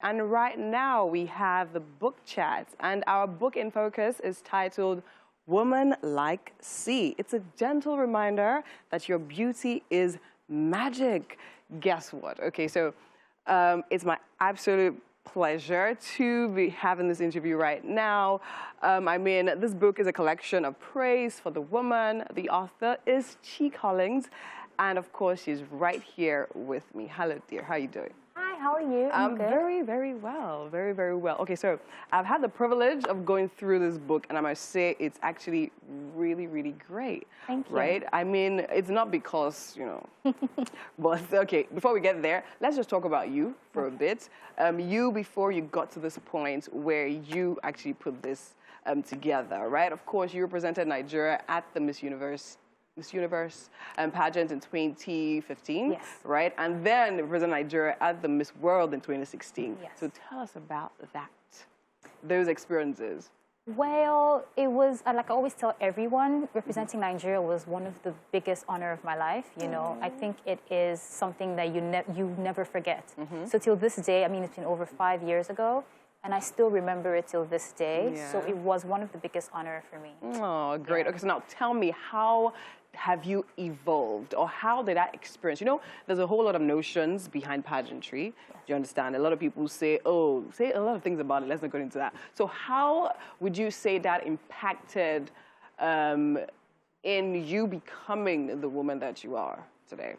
And right now we have the book chat, and our book in focus is titled Woman Like Sea. It's a gentle reminder that your beauty is magic. Guess what? Okay, so it's my absolute pleasure to be having this interview right now. I mean, this book is a collection of praise for the woman. The author is Chii Collins, and of course, she's right here with me. Hello, dear. How are you doing? Hi, how are you? I'm good. Very, very well. Very, very well. Okay, so I've had the privilege of going through this book, and I must say it's actually really, really great. Thank you. Right? I mean, it's not because, you know, but okay, before we get there, let's just talk about you for a bit. You, before you got to this point where you actually put this together, right? Of course, you represented Nigeria at the Miss Universe pageant in 2015, yes, right? And then represent Nigeria at the Miss World in 2016. Yes. So tell us about that, those experiences. Well, it was, like I always tell everyone, representing Nigeria was one of the biggest honor of my life. You know, I think it is something that you never forget. So till this day, I mean, it's been over 5 years ago, and I still remember it till this day. Yeah. So it was one of the biggest honor for me. Oh, great. Yeah. Okay, so now tell me, how have you evolved, or how did that experience? You know, there's a whole lot of notions behind pageantry. Yes. Do you understand? A lot of people say, oh, say a lot of things about it. Let's not go into that. So how would you say that impacted in you becoming the woman that you are today?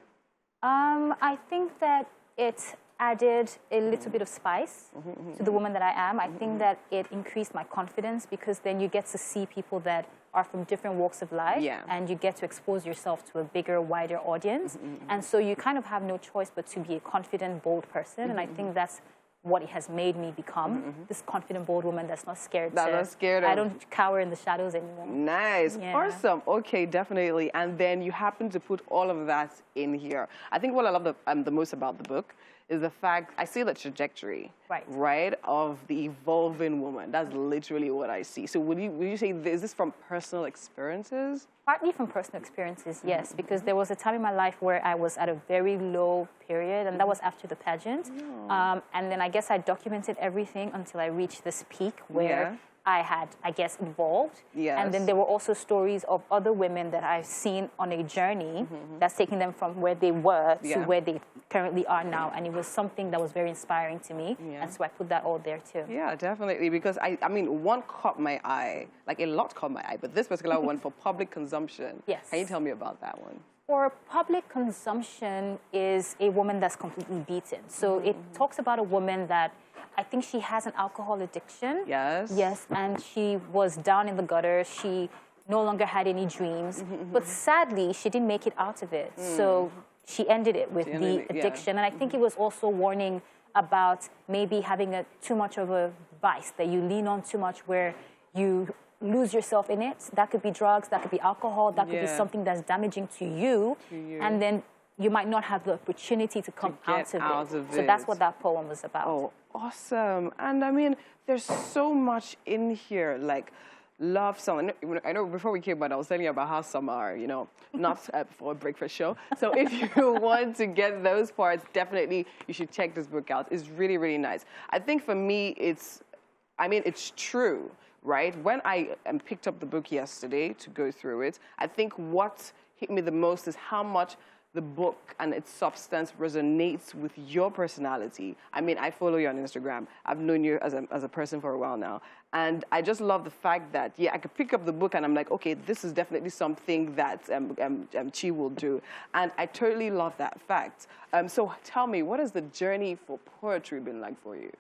I think that it added a little bit of spice to the woman that I am. I think that it increased my confidence, because then you get to see people that are from different walks of life, and you get to expose yourself to a bigger, wider audience. And so you kind of have no choice but to be a confident, bold person. And I think that's what it has made me become, this confident, bold woman that's not scared. I don't cower in the shadows anymore. Nice. Yeah. Awesome. Okay, definitely. And then you happen to put all of that in here. I think what I love the most about the book is the fact, I see the trajectory, right, of the evolving woman. That's literally what I see. So would you say, is this from personal experiences? Partly from personal experiences, yes, because there was a time in my life where I was at a very low period, and that was after the pageant. And then I guess I documented everything until I reached this peak where I had, I guess, evolved. Yes. And then there were also stories of other women that I've seen on a journey that's taking them from where they were to where they currently are now. And it was something that was very inspiring to me. And so I put that all there too. Yeah, definitely. Because I mean, one caught my eye, like a lot caught my eye, but this particular one for public consumption. Yes. Can you tell me about that one? For public consumption is a woman that's completely beaten. So it talks about a woman that I think she has an alcohol addiction. Yes. Yes, and she was down in the gutter. She no longer had any dreams. But sadly, she didn't make it out of it. So she ended it with the addiction. And I think it was also warning about maybe having too much of a vice that you lean on too much, where you lose yourself in it. That could be drugs, that could be alcohol, that could be something that's damaging to you. And then you might not have the opportunity to come out of it. So that's what that poem was about. Oh, awesome. And I mean, there's so much in here, like love song. I know before we came out, I was telling you about how some are, you know, not for a breakfast show. So if you want to get those parts, definitely you should check this book out. It's really, really nice. I think for me, it's true, right? When I picked up the book yesterday to go through it, I think what hit me the most is how much the book and its substance resonates with your personality. I mean, I follow you on Instagram. I've known you as a person for a while now. And I just love the fact that, I could pick up the book and I'm like, okay, this is definitely something that Chii will do. And I totally love that fact. So tell me, what has the journey for poetry been like for you?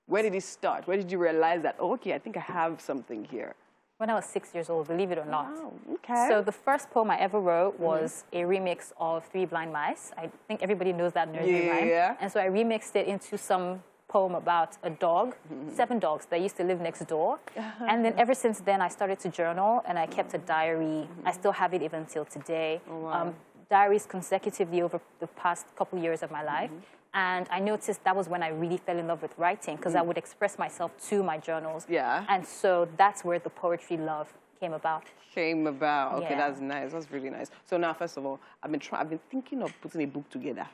Where did it start? Where did you realize that, oh, okay, I think I have something here? When I was 6 years old, believe it or not. Wow, okay. So the first poem I ever wrote was a remix of Three Blind Mice. I think everybody knows that nursery rhyme. And so I remixed it into some poem about a dog, 7 dogs that used to live next door. And then ever since then, I started to journal, and I kept a diary. I still have it even till today. Oh, wow. Diaries consecutively over the past couple years of my life. And I noticed that was when I really fell in love with writing, because I would express myself to my journals. And so that's where the poetry love came about. Okay, that's nice. That's really nice. So now, first of all, I've been thinking of putting a book together.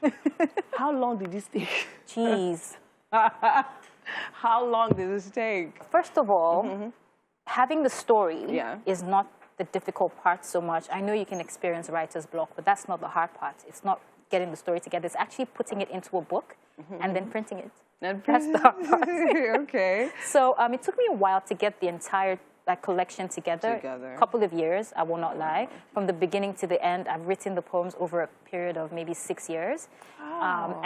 How long did this take? Jeez. How long did this take? First of all, having the story is not the difficult part so much. I know you can experience writer's block, but that's not the hard part. It's not getting the story together. It's actually putting it into a book and then printing it. That's the hard part. Okay. So it took me a while to get the entire collection together. A couple of years, I will not lie. From the beginning to the end, I've written the poems over a period of maybe 6 years.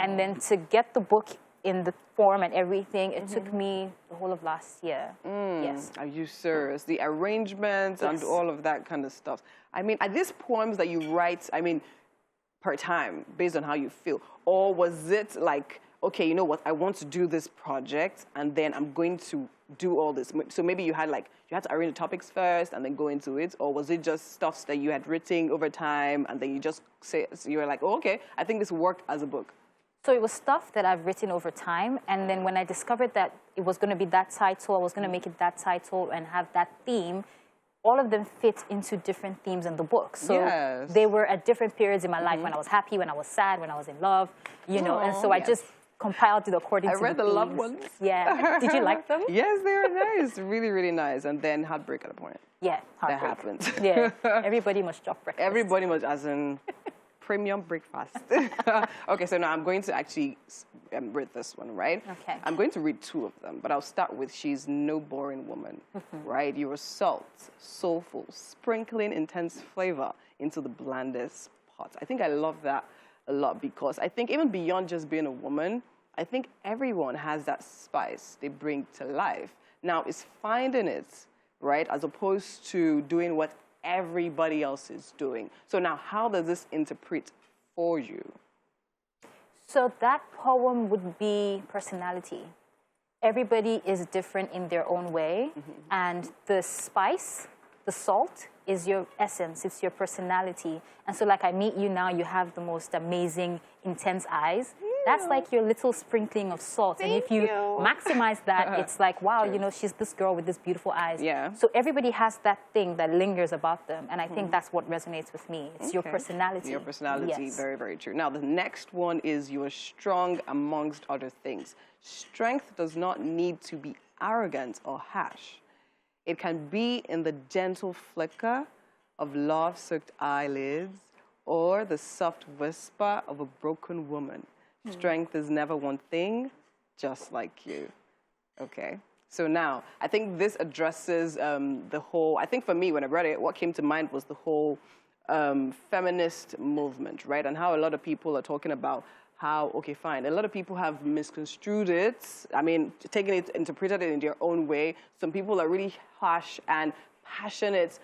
And then to get the book in the form and everything, it took me the whole of last year. Yes. Are you serious? The arrangements and all of that kind of stuff. I mean, are these poems that you write, I mean, per time, based on how you feel? Or was it like, okay, you know what, I want to do this project, and then I'm going to do all this. So maybe you had to arrange the topics first and then go into it, or was it just stuff that you had written over time and then you just say, so you were like, oh, okay, I think this will work as a book? So it was stuff that I've written over time, and then when I discovered that it was going to be that title, I was going to make it that title and have that theme, all of them fit into different themes in the book. So they were at different periods in my life, when I was happy, when I was sad, when I was in love, you know, and so I just compiled it according to the themes. I read the love ones. Yeah. Did you like them? Yes, they were nice. Really, really nice. And then heartbreak at a point. Yeah, heartbreak. That happened. Yeah. Everybody must drop breakfast. Everybody must, as in premium breakfast. Okay, so now I'm going to actually read this one, right? Okay. I'm going to read 2 of them, but I'll start with She's No Boring Woman, right? You're salt, soulful, sprinkling intense flavor into the blandest pot. I think I love that a lot, because I think even beyond just being a woman, I think everyone has that spice they bring to life. Now, it's finding it, right, as opposed to doing what everybody else is doing. So now, how does this interpret for you? So that poem would be personality. Everybody is different in their own way, and the spice, the salt, is your essence, it's your personality. And so like I meet you now, you have the most amazing, intense eyes. That's like your little sprinkling of salt. And if you maximize that, it's like, wow, you know, she's this girl with these beautiful eyes. Yeah. So everybody has that thing that lingers about them. And I think that's what resonates with me. It's your personality. Your personality, very, very true. Now, the next one is you're strong amongst other things. Strength does not need to be arrogant or harsh. It can be in the gentle flicker of love-soaked eyelids or the soft whisper of a broken woman. Strength is never one thing, just like you. Okay. So now, I think this addresses the whole, I think for me, when I read it, what came to mind was the whole feminist movement, right? And how a lot of people are talking about how, okay, fine, a lot of people have misconstrued it. I mean, taken it, interpreted it in their own way. Some people are really harsh and passionate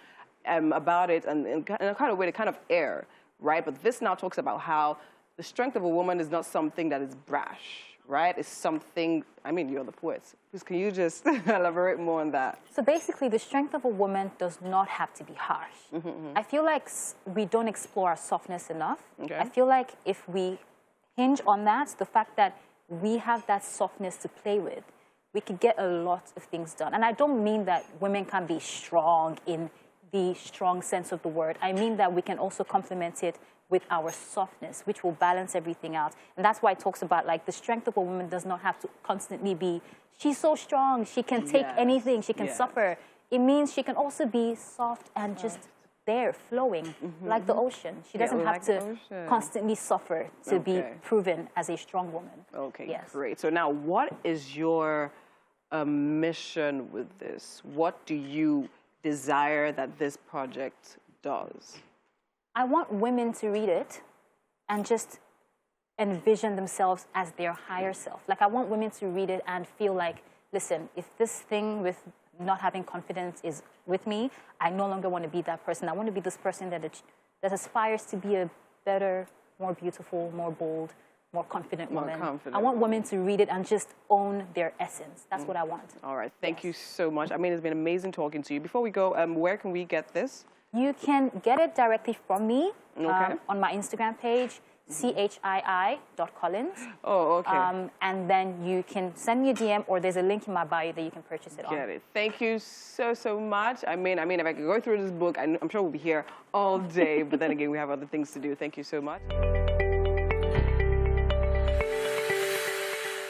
about it, and in a kind of way, they kind of err, right? But this now talks about how the strength of a woman is not something that is brash, right? It's something, I mean, you're the poet. Please, can you just elaborate more on that? So basically, the strength of a woman does not have to be harsh. I feel like we don't explore our softness enough. Okay. I feel like if we hinge on that, the fact that we have that softness to play with, we could get a lot of things done. And I don't mean that women can be strong in the strong sense of the word. I mean that we can also complement it with our softness, which will balance everything out. And that's why it talks about, like, the strength of a woman does not have to constantly be, she's so strong, she can take anything, she can suffer. It means she can also be soft and just there, flowing, like the ocean. She doesn't have to constantly suffer to be proven as a strong woman. Okay, great. So now, what is your mission with this? What do you desire that this project does? I want women to read it and just envision themselves as their higher self. Like, I want women to read it and feel like, listen, if this thing with not having confidence is with me, I no longer want to be that person. I want to be this person that aspires to be a better, more beautiful, more bold, more confident woman. I want women to read it and just own their essence. That's what I want. All right. Thank you so much. I mean, it's been amazing talking to you. Before we go, where can we get this? You can get it directly from me on my Instagram page, chii.collins. Oh, okay. And then you can send me a DM, or there's a link in my bio that you can purchase it on. Get it. Thank you so, so much. I mean, if I could go through this book, I'm sure we'll be here all day. But then again, we have other things to do. Thank you so much.